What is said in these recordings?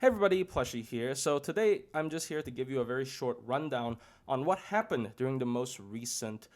Hey everybody, Plushy here. So today I'm just here to give you a very short rundown on what happened during the most recent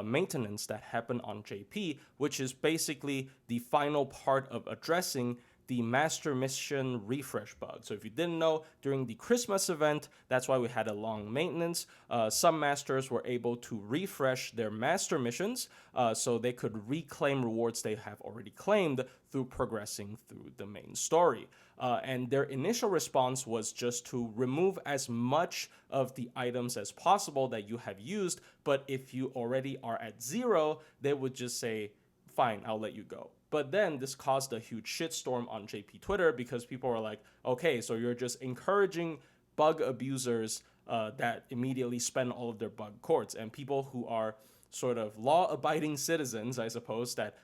maintenance that happened on JP, which is basically the final part of addressing the master mission refresh bug. So if you didn't know, during the Christmas event, that's why we had a long maintenance. Some masters were able to refresh their master missions so they could reclaim rewards they have already claimed through progressing through the main story. And their initial response was just to remove as much of the items as possible that you have used, but if you already are at 0, they would just say, fine, I'll let you go. But then this caused a huge shitstorm on JP Twitter because people were like, okay, so you're just encouraging bug abusers that immediately spend all of their bug quartz, and people who are sort of law-abiding citizens, I suppose, that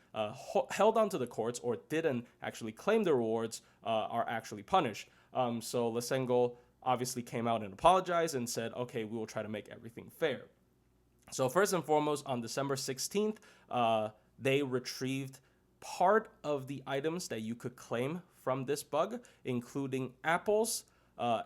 held onto the quartz or didn't actually claim the rewards are actually punished. So Lesengo obviously came out and apologized and said, okay, we will try to make everything fair. So first and foremost, on December 16th, they retrieved part of the items that you could claim from this bug, including apples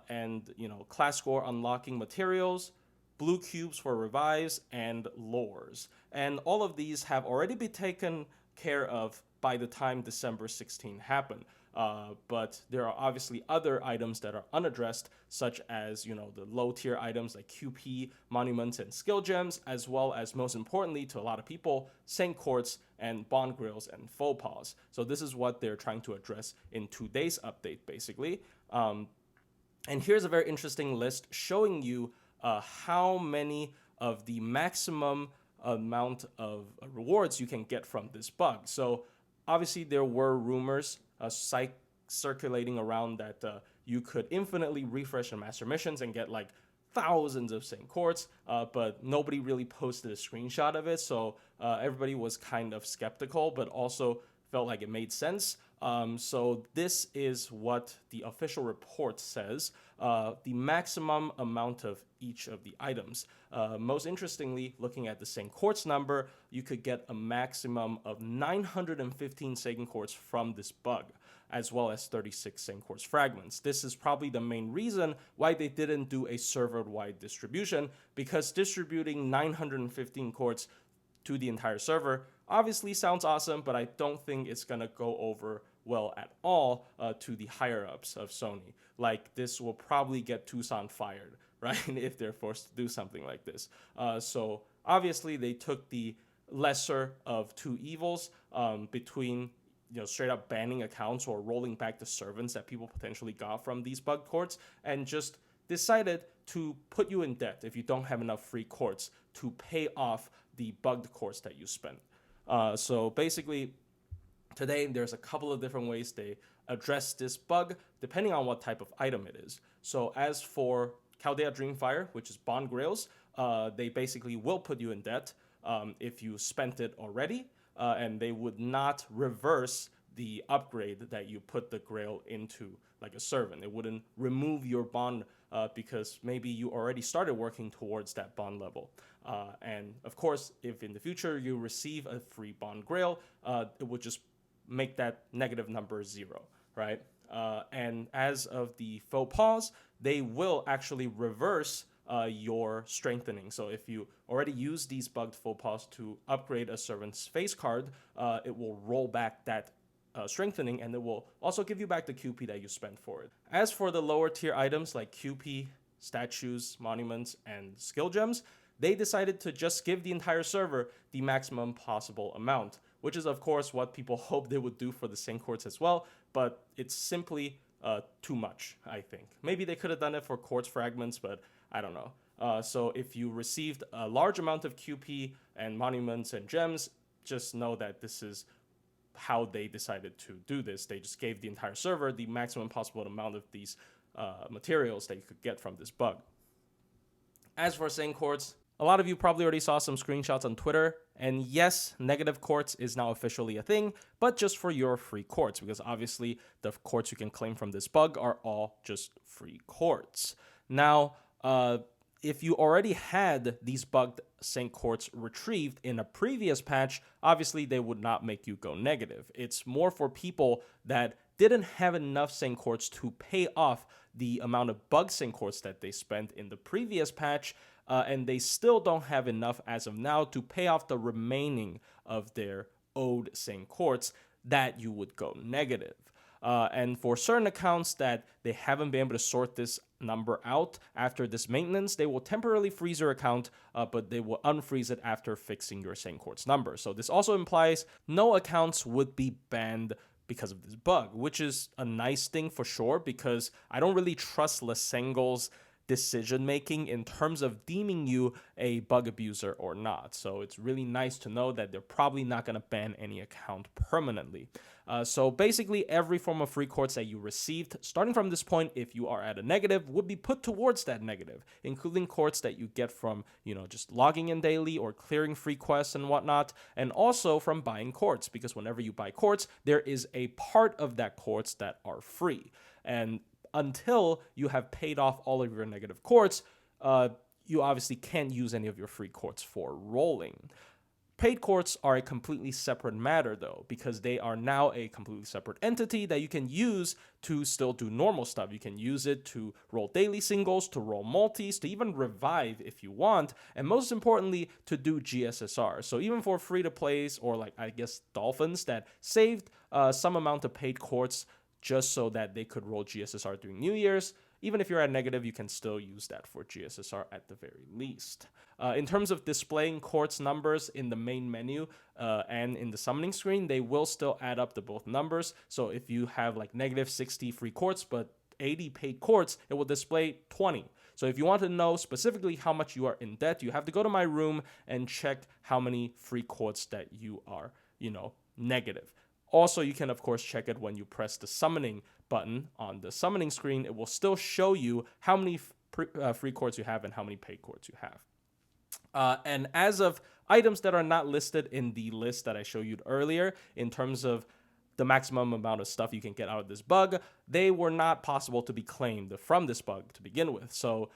and class score unlocking materials, blue cubes for revives, and lures. And all of these have already been taken care of by the time December 16 happened. But there are obviously other items that are unaddressed, such as the low tier items like QP, monuments, and skill gems, as well as, most importantly to a lot of people, Saint Quartz and Bond Grills and Faux Pas. So this is what they're trying to address in today's update, basically. And here's a very interesting list showing you how many of the maximum amount of rewards you can get from this bug. So obviously there were rumors circulating around that you could infinitely refresh your master missions and get like thousands of Saint Quartz, but nobody really posted a screenshot of it, so everybody was kind of skeptical, but also felt like it made sense. So this is what the official report says, the maximum amount of each of the items. Most interestingly, looking at the Saint Quartz number, you could get a maximum of 915 Saint Quartz from this bug, as well as 36 Saint Quartz fragments. This is probably the main reason why they didn't do a server-wide distribution, because distributing 915 quartz to the entire server obviously sounds awesome, but I don't think it's gonna go over well at all to the higher-ups of Sony. Like, this will probably get Tucson fired, right, if they're forced to do something like this. So obviously they took the lesser of two evils between straight up banning accounts or rolling back the servants that people potentially got from these bug quartz, and just decided to put you in debt if you don't have enough free quartz to pay off the bugged quartz that you spent. So basically, today there's a couple of different ways they address this bug, depending on what type of item it is. So as for Chaldea Dreamfire, which is Bond Grails, they basically will put you in debt if you spent it already, and they would not reverse the upgrade that you put the grail into like a servant. It wouldn't remove your bond because maybe you already started working towards that bond level. And of course, if in the future you receive a free bond grail, it would just make that negative number 0, right? And as of the faux pas, they will actually reverse your strengthening. So if you already use these bugged faux pas to upgrade a servant's face card, it will roll back that strengthening, and it will also give you back the QP that you spent for it. As for the lower tier items like QP, statues, monuments, and skill gems, they decided to just give the entire server the maximum possible amount, which is of course what people hope they would do for the Saint Quartz as well, but it's simply too much, I think. Maybe they could have done it for quartz fragments, but I don't know. So if you received a large amount of QP and monuments and gems, just know that this is how they decided to do this. They just gave the entire server the maximum possible amount of these materials that you could get from this bug. As for Saint Quartz, a lot of you probably already saw some screenshots on Twitter, and yes, negative quartz is now officially a thing, but just for your free quartz, because obviously the quartz you can claim from this bug are all just free quartz. Now, if you already had these bugged Saint Quartz retrieved in a previous patch, obviously they would not make you go negative. It's more for people that didn't have enough Saint Quartz to pay off the amount of bug Saint Quartz that they spent in the previous patch, and they still don't have enough as of now to pay off the remaining of their owed Saint Quartz, that you would go negative. And for certain accounts that they haven't been able to sort this number out after this maintenance, they will temporarily freeze your account, but they will unfreeze it after fixing your Saint Quartz number. So this also implies no accounts would be banned because of this bug, which is a nice thing for sure, because I don't really trust Lesengle's decision making in terms of deeming you a bug abuser or not. So it's really nice to know that they're probably not going to ban any account permanently. So basically every form of free quartz that you received starting from this point, if you are at a negative, would be put towards that negative, including quartz that you get from, just logging in daily or clearing free quests and whatnot, and also from buying quartz, because whenever you buy quartz, there is a part of that quartz that are free. And until you have paid off all of your negative quartz, you obviously can't use any of your free quartz for rolling. Paid quartz are a completely separate matter though, because they are now a completely separate entity that you can use to still do normal stuff. You can use it to roll daily singles, to roll multis, to even revive if you want, and most importantly, to do GSSR. So even for free-to-plays or Dolphins that saved some amount of paid quartz just so that they could roll GSSR during New Year's, even if you're at negative, you can still use that for GSSR at the very least. In terms of displaying quartz numbers in the main menu and in the summoning screen, they will still add up to both numbers. So if you have negative 60 free quartz but 80 paid quartz, it will display 20. So if you want to know specifically how much you are in debt, you have to go to my room and check how many free quartz that you are, negative. Also, you can, of course, check it when you press the summoning button on the summoning screen. It will still show you how many free quartz you have and how many paid quartz you have. And as of items that are not listed in the list that I showed you earlier, in terms of the maximum amount of stuff you can get out of this bug, they were not possible to be claimed from this bug to begin with. So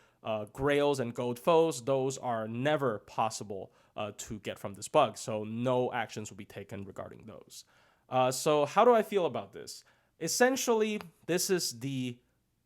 grails and gold foes, those are never possible to get from this bug. So no actions will be taken regarding those. So how do I feel about this? Essentially, this is the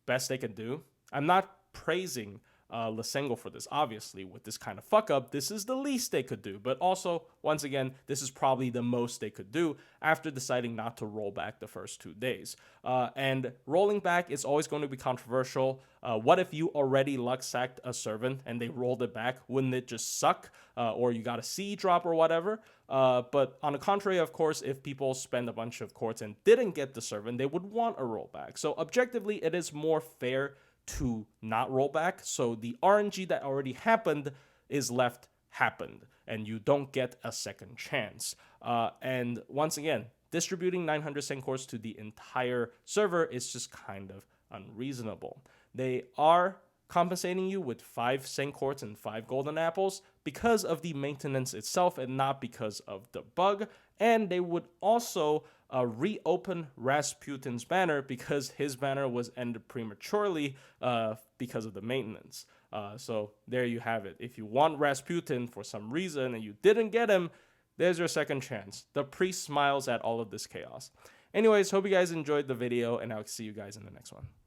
best they can do. I'm not praising Lesengle for this, obviously. With this kind of fuck up, this is the least they could do. But also, once again, this is probably the most they could do after deciding not to roll back the first 2 days. And rolling back is always going to be controversial. What if you already luck sacked a servant and they rolled it back? Wouldn't it just suck? Or you got a C drop or whatever? But on the contrary, of course, if people spend a bunch of quartz and didn't get the servant, they would want a rollback. So objectively, it is more fair to not roll back. So the RNG that already happened is left happened, and you don't get a second chance. And once again, distributing 900 Saint Quartz to the entire server is just kind of unreasonable. They are compensating you with 5 Saint Quartz and 5 golden apples because of the maintenance itself and not because of the bug. And they would also reopen Rasputin's banner because his banner was ended prematurely because of the maintenance. So there you have it. If you want Rasputin for some reason and you didn't get him, there's your second chance. The priest smiles at all of this chaos. Anyways, hope you guys enjoyed the video, and I'll see you guys in the next one.